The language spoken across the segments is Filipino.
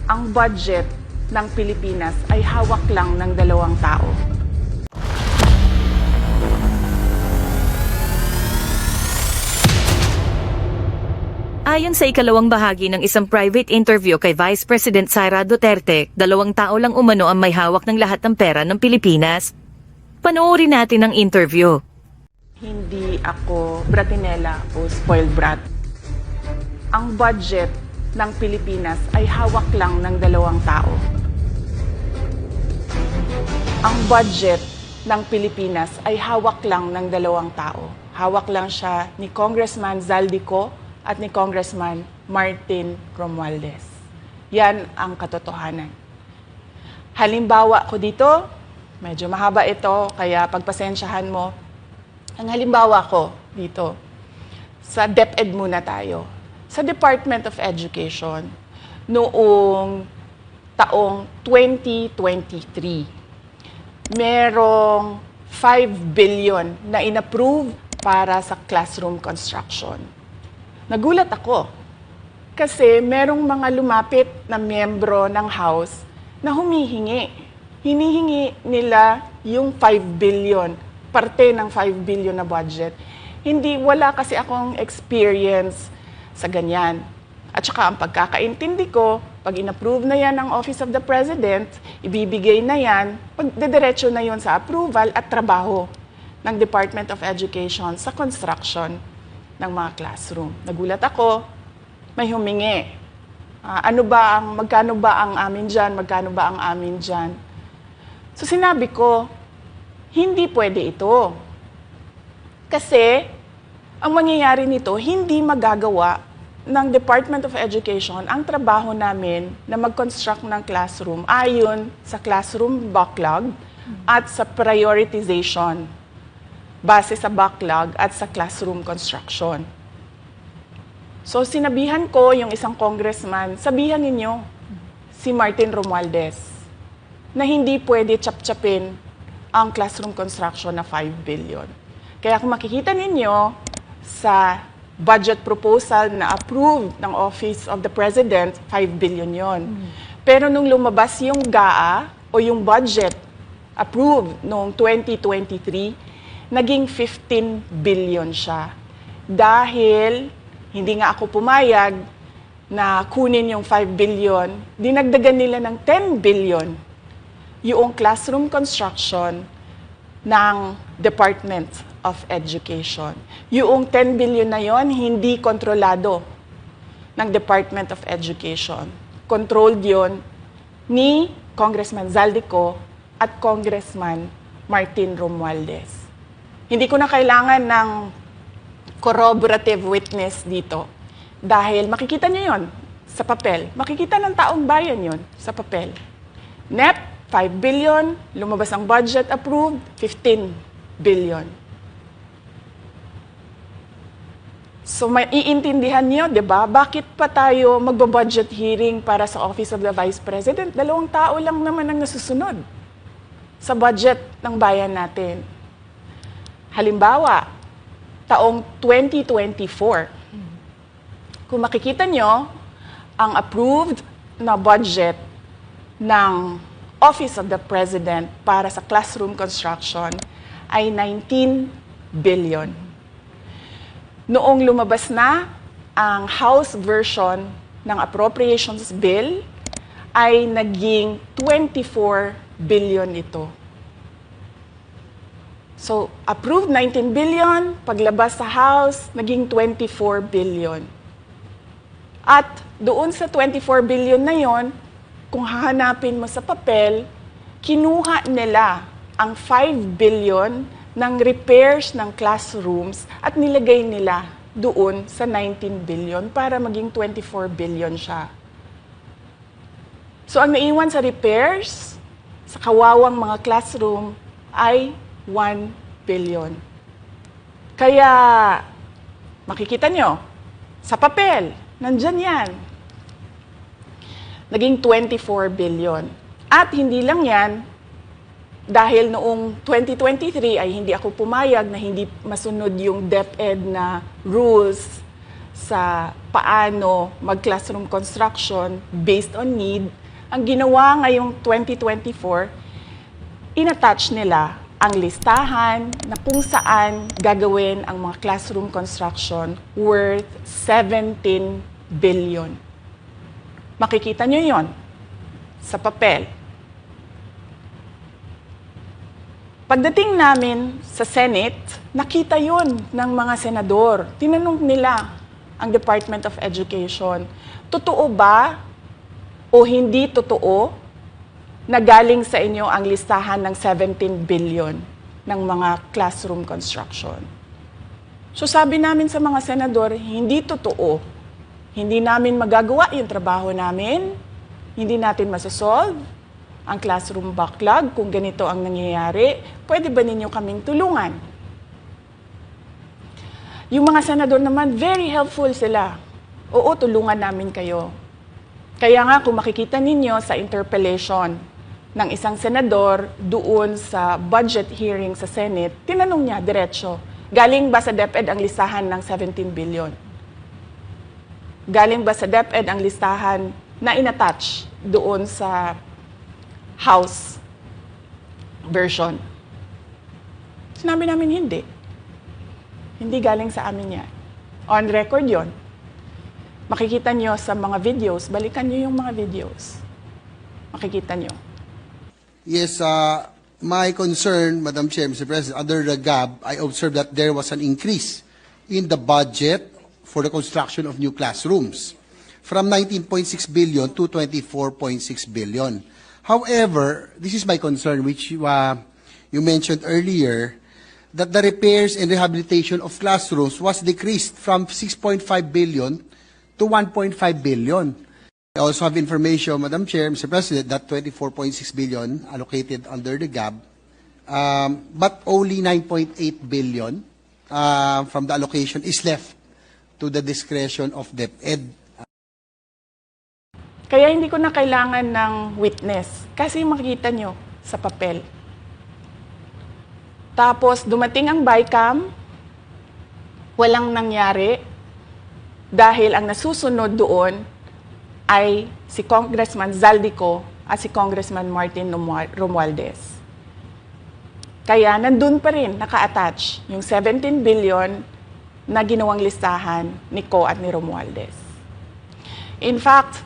ang budget ng Pilipinas ay hawak lang ng 2 tao. Ayon sa ikalawang bahagi ng isang private interview kay Vice President Sara Duterte, 2 tao lang umano ang may hawak ng lahat ng pera ng Pilipinas. Panoorin natin ang interview. Hindi ako bratinela o spoiled brat. Ang budget ng Pilipinas ay hawak lang ng 2 tao. Ang budget ng Pilipinas ay hawak lang ng 2 tao. Hawak lang siya ni Congressman Zaldico at ni Congressman Martin Romualdez. Yan ang katotohanan. Halimbawa ko dito, medyo mahaba ito, kaya pagpasensyahan mo. Ang halimbawa ko dito, sa DepEd muna tayo. Sa Department of Education, noong taong 2023, merong 5 billion na inapprove para sa classroom construction. Nagulat ako kasi merong mga lumapit na miyembro ng House na humihingi. Hinihingi nila yung 5 billion, parte ng 5 billion na budget. Wala kasi akong experience sa ganyan. At saka ang pagkakaintindi ko, pag inapprove na yan ng Office of the President, ibibigay na yan, pagdediretso na yon sa approval at trabaho ng Department of Education sa construction ng mga classroom. Nagulat ako, may humingi. Magkano ba ang amin dyan? Magkano ba ang amin dyan? So sinabi ko, hindi pwede ito. Kasi ang mangyayari nito, hindi magagawa ng Department of Education ang trabaho namin na mag-construct ng classroom ayon sa classroom backlog at sa prioritization base sa backlog at sa classroom construction. So sinabihan ko yung isang congressman, sabihan ninyo si Martin Romualdez na hindi pwede chap-chapin ang classroom construction na 5 billion. Kaya kung makikita ninyo sa budget proposal na approved ng Office of the President, 5 billion yon. Pero nung lumabas yung GAA o yung budget approved noong 2023, naging 15 billion siya. Dahil hindi nga ako pumayag na kunin yung 5 billion, dinagdagan nila ng 10 billion yung classroom construction ng Department of Education. Yung 10 billion na yon hindi kontrolado ng Department of Education. Controlled yon ni Congressman Zaldico at Congressman Martin Romualdez. Hindi ko na kailangan ng corroborative witness dito dahil makikita nyo yon sa papel. Makikita ng taong bayan yon sa papel. NEP, 5 billion, lumabas ang budget approved, 15 billion. So maiintindihan niyo, 'di ba? Bakit pa tayo magbo-budget hearing para sa Office of the Vice President? 2 tao lang naman ang nasusunod sa budget ng bayan natin. Halimbawa, taong 2024, kung makikita nyo, ang approved na budget ng Office of the President para sa classroom construction ay 19 billion. Noong lumabas na ang House version ng Appropriations Bill, ay naging 24 billion ito. So, approved 19 billion, paglabas sa House, naging 24 billion. At doon sa 24 billion na yon, kung hahanapin mo sa papel, kinuha nila ang 5 billion ng repairs ng classrooms at nilagay nila doon sa 19 billion para maging 24 billion siya. So, ang naiwan sa repairs, sa kawawang mga classroom, ay 1 billion. Kaya, makikita nyo, sa papel, nandyan yan. Naging 24 billion. At hindi lang yan, dahil noong 2023 ay hindi ako pumayag na hindi masunod yung DepEd na rules sa paano mag-classroom construction based on need, ang ginawa ngayong 2024, inattach nila ang listahan na kung saan gagawin ang mga classroom construction worth 17 billion. Makikita nyo yon sa papel. Pagdating namin sa Senate, nakita yon ng mga senador. Tinanong nila ang Department of Education, totoo ba o hindi totoo na galing sa inyo ang listahan ng 17 billion ng mga classroom construction? So sabi namin sa mga senador, hindi totoo. Hindi namin magagawa yung trabaho namin. Hindi natin masasolve ang classroom backlog kung ganito ang nangyayari. Pwede ba ninyo kaming tulungan? Yung mga senador naman, very helpful sila. Oo, tulungan namin kayo. Kaya nga kung makikita ninyo sa interpellation ng isang senador doon sa budget hearing sa Senate, tinanong niya diretso, galing ba sa DepEd ang listahan ng 17 billion? Galing ba sa DepEd ang listahan na inattach doon sa House version? Sinabi namin hindi. Hindi galing sa amin yan. On record yon. Makikita nyo sa mga videos, balikan nyo yung mga videos. Makikita nyo. Yes, my concern, Madam Chair, Mr. President, under the GAB, I observed that there was an increase in the budget for the construction of new classrooms from 19.6 billion to 24.6 billion. However, this is my concern, which you mentioned earlier, that the repairs and rehabilitation of classrooms was decreased from 6.5 billion to 1.5 billion. I also have information, Madam Chair, Mr. President, that 24.6 billion allocated under the GAB, but only 9.8 billion from the allocation is left to the discretion of DepEd. Kaya hindi ko na kailangan ng witness kasi makikita nyo sa papel. Tapos dumating ang BICAM, walang nangyari dahil ang nasusunod doon ay si Congressman Zaldico at si Congressman Martin Romualdez. Kaya nandun pa rin naka-attach yung 17 billion na ginawang listahan ni Co at ni Romualdez. In fact,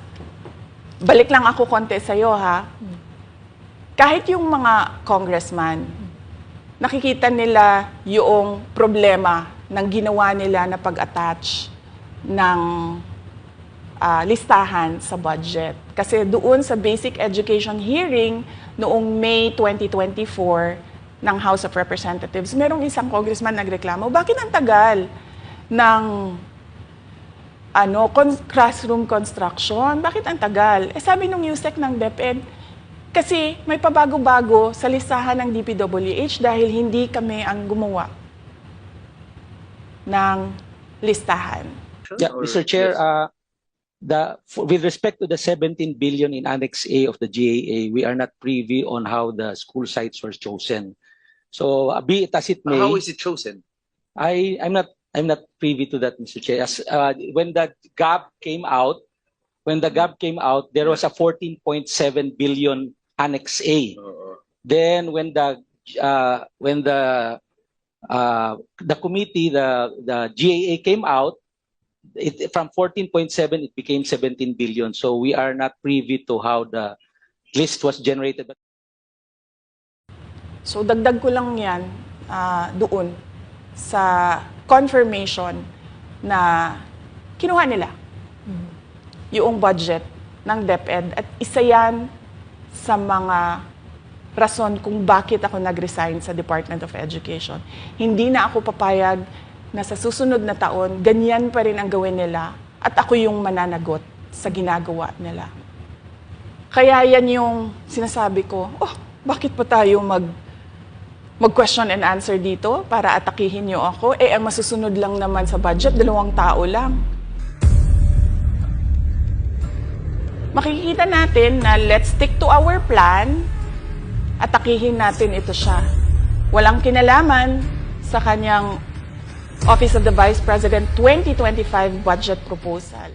balik lang ako konti sa'yo ha. Kahit yung mga congressman, nakikita nila yung problema ng ginawa nila na pag-attach ng listahan sa budget. Kasi doon sa basic education hearing noong May 2024 ng House of Representatives, merong isang congressman nagreklamo, bakit ang tagal ng classroom construction? Bakit ang tagal? Eh sabi nung USEC ng DepEd, kasi may pabago-bago sa listahan ng DPWH dahil hindi kami ang gumawa ng listahan. Yeah, Mr. Chair, with respect to the 17 billion in Annex A of the GAA, we are not privy on how the school sites were chosen. So, be it as it may. How is it chosen? I'm not privy to that, Mr. Chair. As, when the GAB came out, there was a 14.7 billion Annex A. Then when the committee, the GAA came out, from 14.7 it became 17 billion. So we are not privy to how the list was generated. So dagdag ko lang yan doon sa confirmation na kinuha nila yung budget ng DepEd at isa yan sa mga rason kung bakit ako nag-resign sa Department of Education. Hindi na ako papayag na sa susunod na taon, ganyan pa rin ang gawin nila at ako yung mananagot sa ginagawa nila. Kaya yan yung sinasabi ko, bakit pa tayo mag-question and answer dito para atakihin niyo ako? Eh, ang masusunod lang naman sa budget, 2 tao lang. Makikita natin na let's stick to our plan, atakihin natin ito siya. Walang kinalaman sa kanyang Office of the Vice President 2025 Budget Proposal.